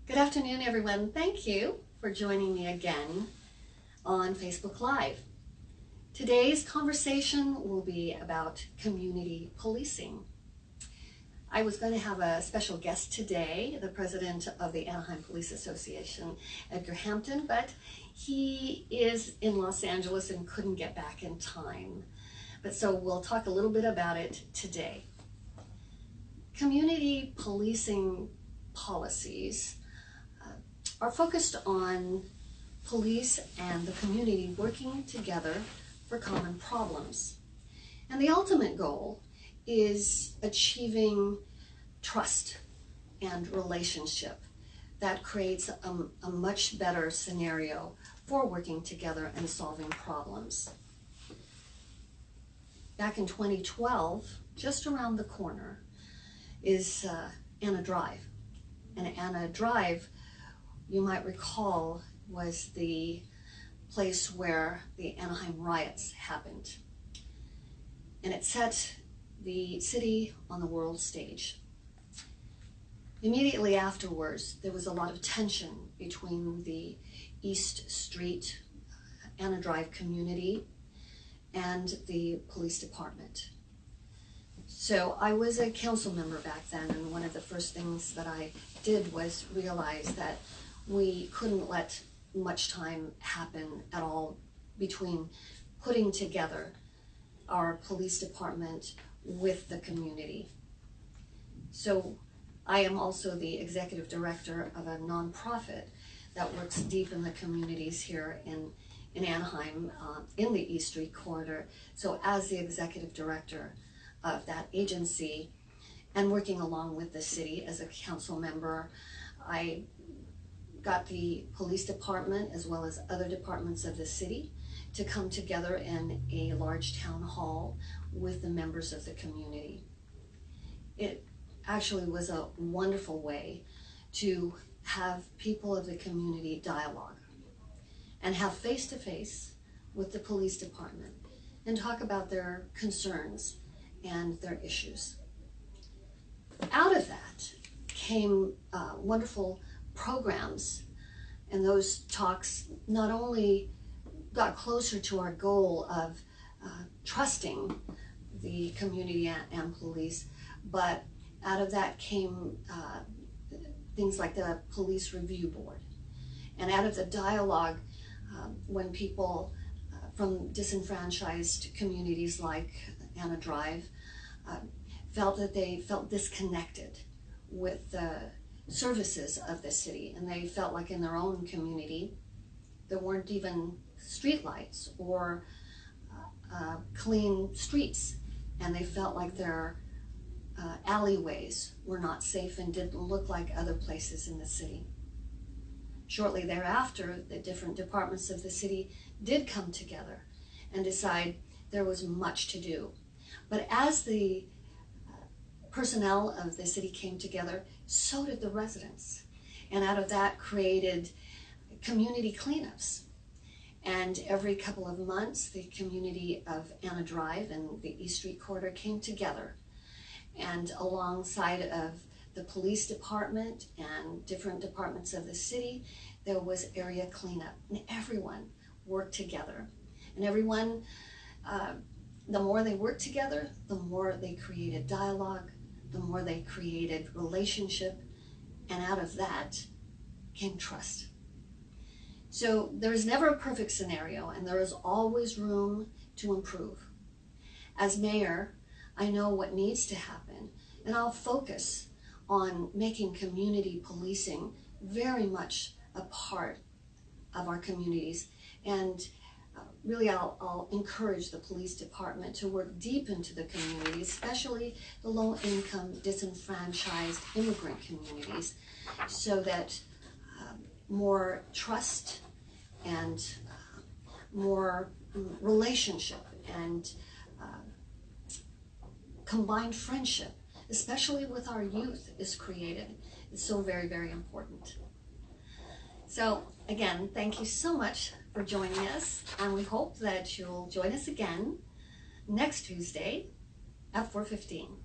Good afternoon, everyone. Thank you for joining me again on Facebook Live. Today's conversation will be about community policing. I was going to have a special guest today, the president of the Anaheim Police Association, Edgar Hampton, but he is in Los Angeles and couldn't get back in time. But so we'll talk a little bit about it today. Community policing policies are focused on police and the community working together for common problems. And the ultimate goal is achieving trust and relationship that creates a much better scenario for working together and solving problems. Back in 2012, just around the corner, is Anna Drive. And Anna Drive, you might recall, was the place where the Anaheim riots happened. And it set the city on the world stage. Immediately afterwards, there was a lot of tension between the East Street, Anna Drive community and the police department. So I was a council member back then, and one of the first things that I did was realize that we couldn't let much time happen at all between putting together our police department with the community. So I am also the executive director of a nonprofit that works deep in the communities here in Anaheim, in the East Street corridor. So as the executive director of that agency and working along with the city as a council member, I got the police department as well as other departments of the city to come together in a large town hall with the members of the community. It actually was a wonderful way to have people of the community dialogue and have face-to-face with the police department and talk about their concerns and their issues. Out of that came wonderful programs, and those talks not only got closer to our goal of trusting the community and police, but out of that came things like the police review board. And out of the dialogue, when people from disenfranchised communities like Anna Drive felt that they felt disconnected with the services of the city, and they felt like in their own community there weren't even street lights or clean streets, and they felt like their alleyways were not safe and didn't look like other places in the city. Shortly thereafter, the different departments of the city did come together and decide there was much to do. But as the personnel of the city came together, so did the residents. And out of that created community cleanups. And every couple of months, the community of Anna Drive and the East Street corridor came together. And alongside of the police department and different departments of the city, there was area cleanup. And everyone worked together. And everyone, the more they worked together, the more they created dialogue, the more they created relationship, and out of that came trust. So there's never a perfect scenario, and there is always room to improve. As mayor, I know what needs to happen, and I'll focus on making community policing very much a part of our communities. And really, I'll encourage the police department to work deep into the community, especially the low-income, disenfranchised immigrant communities, so that more trust and more relationship and combined friendship, especially with our youth, is created. It's so very, very important. So again, thank you so much for joining us, and we hope that you'll join us again next Tuesday at 4:15.